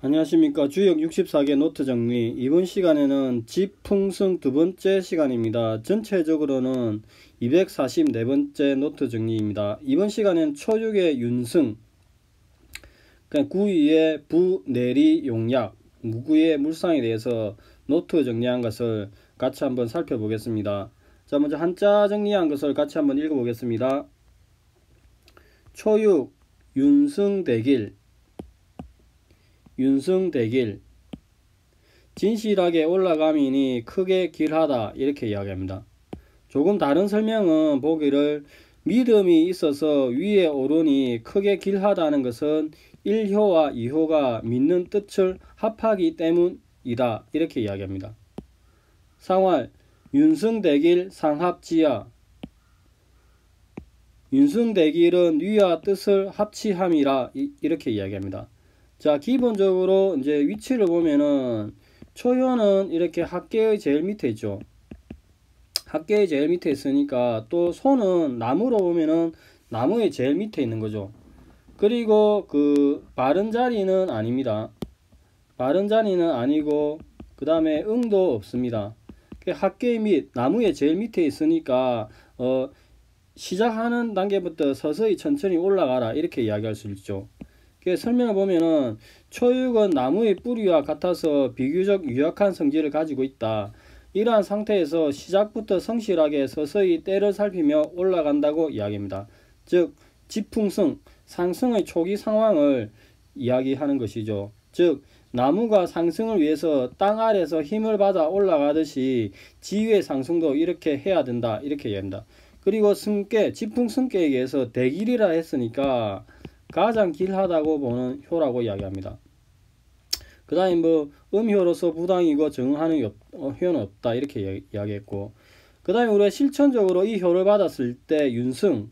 안녕하십니까. 주역 64개 노트 정리. 이번 시간에는 지풍승 두 번째 시간입니다. 전체적으로는 244번째 노트 정리입니다. 이번 시간에는 초육의 윤승, 구위의 부, 내리, 용약, 무구의 물상에 대해서 노트 정리한 것을 같이 한번 살펴보겠습니다. 자, 먼저 한자 정리한 것을 같이 한번 읽어보겠습니다. 초육, 윤승대길, 윤승대길, 진실하게 올라가미니 크게 길하다, 이렇게 이야기합니다. 조금 다른 설명은 보기를 믿음이 있어서 위에 오르니 크게 길하다는 것은 1효와 2효가 믿는 뜻을 합하기 때문이다, 이렇게 이야기합니다. 상활, 윤승대길 상합지야. 윤승대길은 위와 뜻을 합치함이라, 이렇게 이야기합니다. 자, 기본적으로 이제 위치를 보면은 초효는 이렇게 학계의 제일 밑에 있죠. 학계의 제일 밑에 있으니까, 또 소는 나무로 보면은 나무의 제일 밑에 있는 거죠. 그리고 그 바른 자리는 아닙니다. 바른 자리는 아니고, 그 다음에 응도 없습니다. 학계의 밑, 나무의 제일 밑에 있으니까 시작하는 단계부터 서서히 천천히 올라가라, 이렇게 이야기할 수 있죠. 설명을 보면은 초육은 나무의 뿌리와 같아서 비교적 유약한 성질을 가지고 있다. 이러한 상태에서 시작부터 성실하게 서서히 때를 살피며 올라간다고 이야기합니다. 즉 지풍승, 상승의 초기 상황을 이야기하는 것이죠. 즉 나무가 상승을 위해서 땅 아래서 힘을 받아 올라가듯이 지위의 상승도 이렇게 해야 된다, 이렇게 이야기합니다. 그리고 승계, 지풍승계에 의해서 대길이라 했으니까 가장 길하다고 보는 효라고 이야기합니다. 그 다음에 음효로서 부당이고 정응하는 효는 없다, 이렇게 이야기했고, 그 다음에 우리가 실천적으로 이 효를 받았을 때 윤승,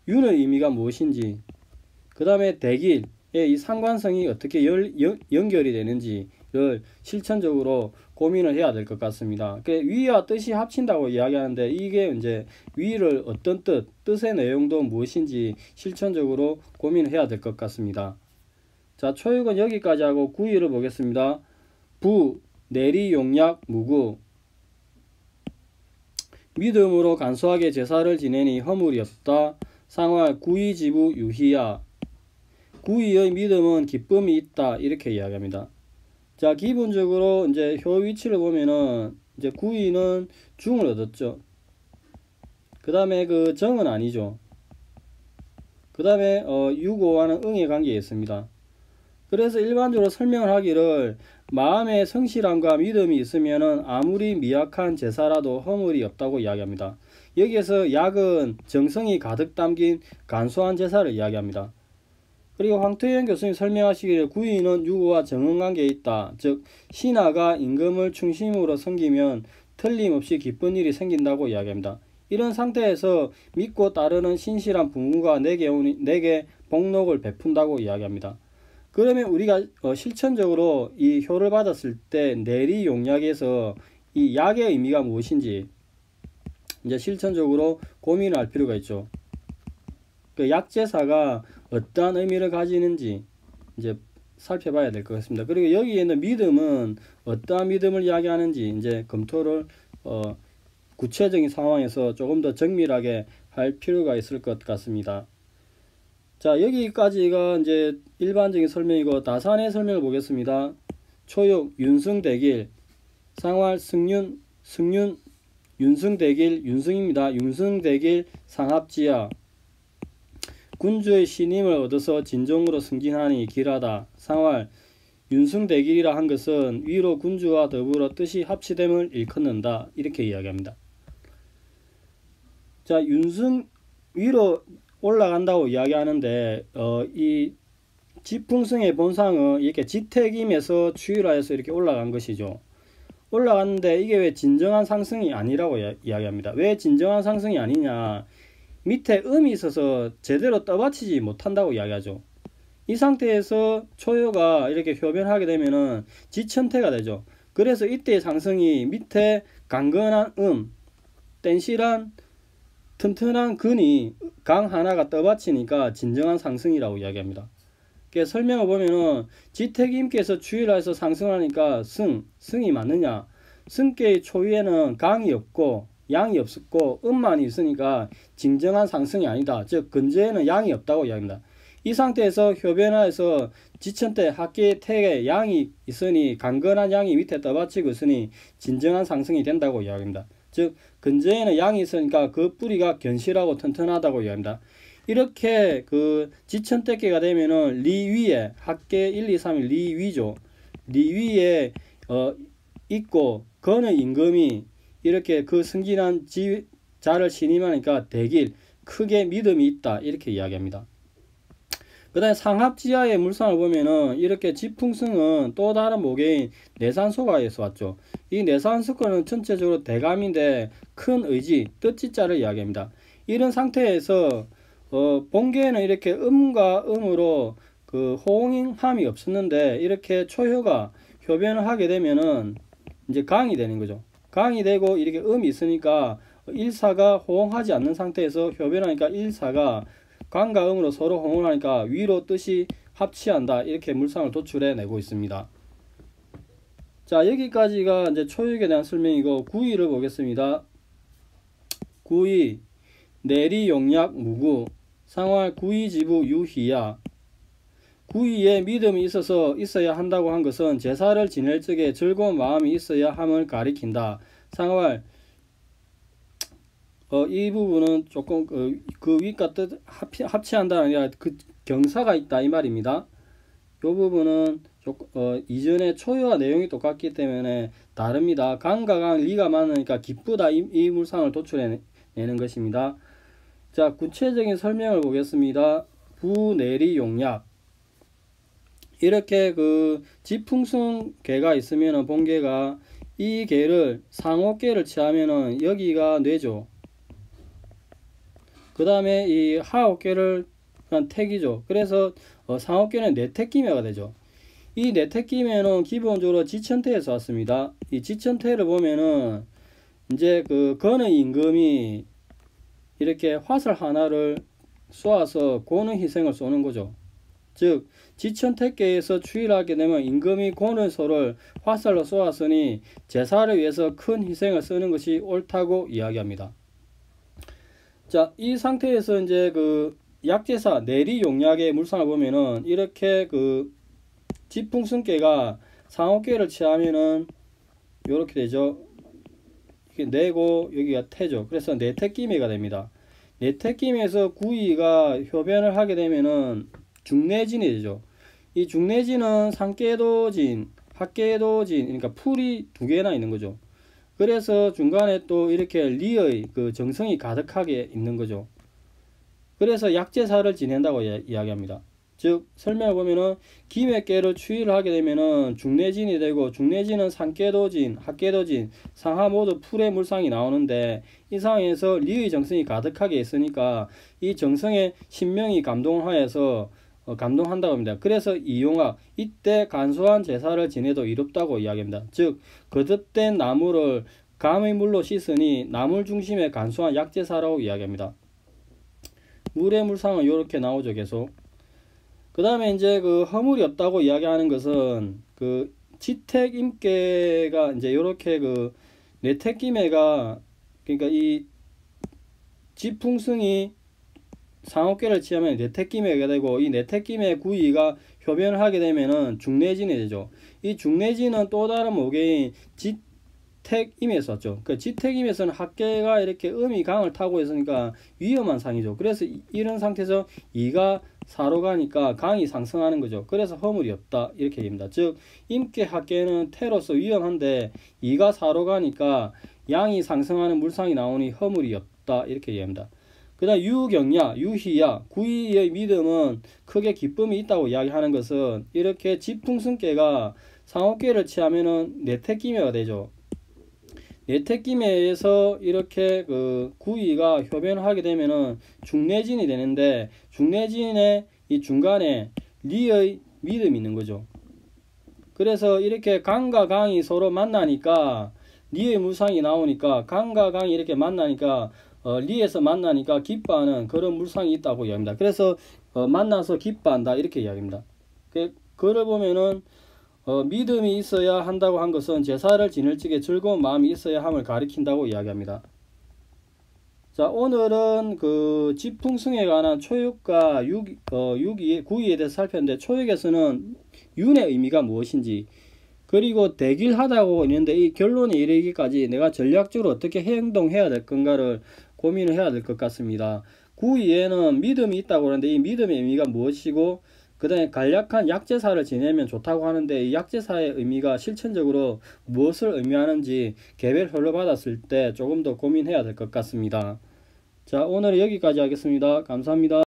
윤의 의미가 무엇인지, 그 다음에 대길의 이 상관성이 어떻게 연결이 되는지를 실천적으로 고민을 해야 될 것 같습니다. 위와 뜻이 합친다고 이야기하는데, 이게 이제 위를 어떤 뜻의 내용도 무엇인지 실천적으로 고민을 해야 될 것 같습니다. 자, 초육은 여기까지 하고 구위를 보겠습니다. 부, 내리, 용약, 무구. 믿음으로 간소하게 제사를 지내니 허물이 없다. 상활, 구위지부 유희야. 구위의 믿음은 기쁨이 있다, 이렇게 이야기합니다. 자, 기본적으로 이제 효 위치를 보면은 이제 구위는 중을 얻었죠. 그 다음에 그 정은 아니죠. 그 다음에 유고와는 응의 관계에 있습니다. 그래서 일반적으로 설명을 하기를 마음의 성실함과 믿음이 있으면은 아무리 미약한 제사라도 허물이 없다고 이야기합니다. 여기에서 약은 정성이 가득 담긴 간소한 제사를 이야기합니다. 그리고 황태현 교수님 설명하시기를 구위는 유고와 정응관계에 있다. 즉 신하가 임금을 충심으로 섬기면 틀림없이 기쁜 일이 생긴다고 이야기합니다. 이런 상태에서 믿고 따르는 신실한 부모가 내게 복록을 베푼다고 이야기합니다. 그러면 우리가 실천적으로 이 효를 받았을 때 내리 용약에서 이 약의 의미가 무엇인지 이제 실천적으로 고민을 할 필요가 있죠. 그 약제사가 어떠한 의미를 가지는지 이제 살펴봐야 될 것 같습니다. 그리고 여기에는 믿음은 어떠한 믿음을 이야기하는지 이제 검토를 구체적인 상황에서 조금 더 정밀하게 할 필요가 있을 것 같습니다. 자, 여기까지가 이제 일반적인 설명이고, 다산의 설명을 보겠습니다. 초육, 윤승대길, 상활, 승윤, 윤승대길, 윤승입니다. 윤승대길, 상합지야. 군주의 신임을 얻어서 진정으로 승진하니 길하다. 상활, 윤승대길이라 한 것은 위로 군주와 더불어 뜻이 합치됨을 일컫는다, 이렇게 이야기합니다. 자, 윤승 위로 올라간다고 이야기하는데 이 지풍승의 본상은 이렇게 지택임에서 추율하여서 이렇게 올라간 것이죠. 올라갔는데 이게 왜 진정한 상승이 아니라고 이야기합니다. 왜 진정한 상승이 아니냐, 밑에 음이 있어서 제대로 떠받치지 못한다고 이야기하죠. 이 상태에서 초효가 이렇게 효변하게 되면은 지천태가 되죠. 그래서 이때의 상승이 밑에 강건한 땐실한 튼튼한 근이 강 하나가 떠받치니까 진정한 상승이라고 이야기합니다. 설명을 보면은 지택임께서 주의라해서 상승하니까 승이 맞느냐? 승계의 초위에는 강이 없고 양이 없었고 음만이 있으니까 진정한 상승이 아니다. 즉 근저에는 양이 없다고 이야기합니다. 이 상태에서 효변화에서 지천대 합계 택에 양이 있으니 강건한 양이 밑에 떠받치고 있으니 진정한 상승이 된다고 이야기합니다. 즉 근저에는 양이 있으니까 그 뿌리가 견실하고 튼튼하다고 이야기합니다. 이렇게 그 지천대계가 되면은 리 위에 합계 1, 2, 3이 리 위죠. 리 위에 있고 건의 임금이 이렇게 그 승진한 자를 신임하니까 대길 크게 믿음이 있다 이렇게 이야기합니다. 그 다음에 상합지하의 물상을 보면은 이렇게 지풍승은 또 다른 모계인 내산소가에서 왔죠. 이 내산소가는 전체적으로 대감인데 큰 의지, 뜻지자를 이야기합니다. 이런 상태에서 본계에는 이렇게 음과 음으로 그 호응함이 없었는데 이렇게 초효가 효변을 하게 되면은 이제 강이 되는 거죠. 강이 되고 이렇게 음이 있으니까 일사가 호응하지 않는 상태에서 효변하니까 일사가 강과 음으로 서로 호응하니까 위로 뜻이 합치한다 이렇게 물상을 도출해 내고 있습니다. 자, 여기까지가 이제 초역에 대한 설명이고 구의를 보겠습니다. 구의 내리 용약 무구 상활 구의지부 유희야. 구의에 믿음이 있어야 한다고 한 것은 제사를 지낼 적에 즐거운 마음이 있어야 함을 가리킨다. 상활 이 부분은 조금 그 위과 뜻 합치한다는 아니라 그 경사가 있다 이 말입니다. 이 부분은 이전에 초유와 내용이 똑같기 때문에 다릅니다. 강과 강 리가 많으니까 기쁘다 이 물상을 도출해내는 것입니다. 자, 구체적인 설명을 보겠습니다. 부내리 용약 이렇게 그 지풍승 개가 있으면은 본개가 이 개를 상호개를 취하면은 여기가 뇌죠. 그 다음에 이 하옥계를 택이죠. 그래서 상옥계는 내택기매가 되죠. 이 내택기매는 기본적으로 지천태에서 왔습니다. 이 지천태를 보면은 이제 그 건의 임금이 이렇게 화살 하나를 쏘아서 고는 희생을 쏘는 거죠. 즉 지천택계에서 추일하게 되면 임금이 고는 소를 화살로 쏘았으니 제사를 위해서 큰 희생을 쓰는 것이 옳다고 이야기합니다. 자, 이 상태에서 이제 그 약제사 내리 용약의 물상을 보면은 이렇게 그 지풍승계가 상옥계를 취하면은 요렇게 되죠. 이렇게 내고 여기가 태죠. 그래서 내택기매가 됩니다. 내택기매에서 구이가 효변을 하게 되면은 중내진이 되죠. 이 중내진은 상계도진, 합계도진, 그러니까 풀이 두 개나 있는 거죠. 그래서 중간에 또 이렇게 리의 그 정성이 가득하게 있는 거죠. 그래서 약제사를 지낸다고 이야기합니다. 즉 설명을 보면은 기맥계를 추이를 하게 되면은 중내진이 되고 중내진은 상계도진, 합계도진, 상하 모두 풀의 물상이 나오는데 이 상황에서 리의 정성이 가득하게 있으니까 이 정성에 신명이 감동하여서 감동한다고 합니다. 그래서 이용학 이때 간소한 제사를 지내도 이롭다고 이야기합니다. 즉 거듭된 나무를 감의 물로 씻으니 나물 중심의 간소한 약제사라고 이야기합니다. 물의 물상은 이렇게 나오죠. 계속. 그 다음에 이제 그 허물이 없다고 이야기하는 것은 그 지택임계가 이제 이렇게 그 내택기매가 그러니까 이 지풍승이 상옥계를 취하면 내택기매가 되고 이 내택기매 구이가 효변을 하게 되면은 중내진이 되죠. 이 중내진은 또 다른 모계인 지택임에서 왔죠. 그 지택임에서는 합계가 이렇게 음이 강을 타고 있으니까 위험한 상이죠. 그래서 이런 상태에서 이가 사로 가니까 강이 상승하는 거죠. 그래서 허물이 없다 이렇게 됩니다. 즉 임계 합계는 태로서 위험한데 이가 사로 가니까 양이 상승하는 물상이 나오니 허물이 없다 이렇게 얘기합니다. 그 다음 유경야, 유희야, 구이의 믿음은 크게 기쁨이 있다고 이야기하는 것은 이렇게 지풍승계가 상옥계를 취하면은 내택기매가 되죠. 내택기매에서 이렇게 그 구이가 효변을 하게 되면은 중내진이 되는데 중내진의 이 중간에 리의 믿음이 있는 거죠. 그래서 이렇게 강과 강이 서로 만나니까 리의 물상이 나오니까 강과 강이 이렇게 만나니까 리에서 만나니까 기뻐하는 그런 물상이 있다고 이야기합니다. 그래서 만나서 기뻐한다 이렇게 이야기합니다. 그를 보면은 믿음이 있어야 한다고 한 것은 제사를 지낼 적에 즐거운 마음이 있어야 함을 가리킨다고 이야기합니다. 자, 오늘은 그 지풍승에 관한 초육과 구의에 대해서 살폈는데, 초육에서는 윤의 의미가 무엇인지, 그리고 대길하다고 있는데 이 결론에 이르기까지 내가 전략적으로 어떻게 행동해야 될 건가를 고민을 해야 될 것 같습니다. 구의에는 믿음이 있다고 하는데 이 믿음의 의미가 무엇이고, 그 다음에 간략한 약제사를 지내면 좋다고 하는데 이 약제사의 의미가 실천적으로 무엇을 의미하는지 개별별로 받았을 때 조금 더 고민해야 될 것 같습니다. 자, 오늘은 여기까지 하겠습니다. 감사합니다.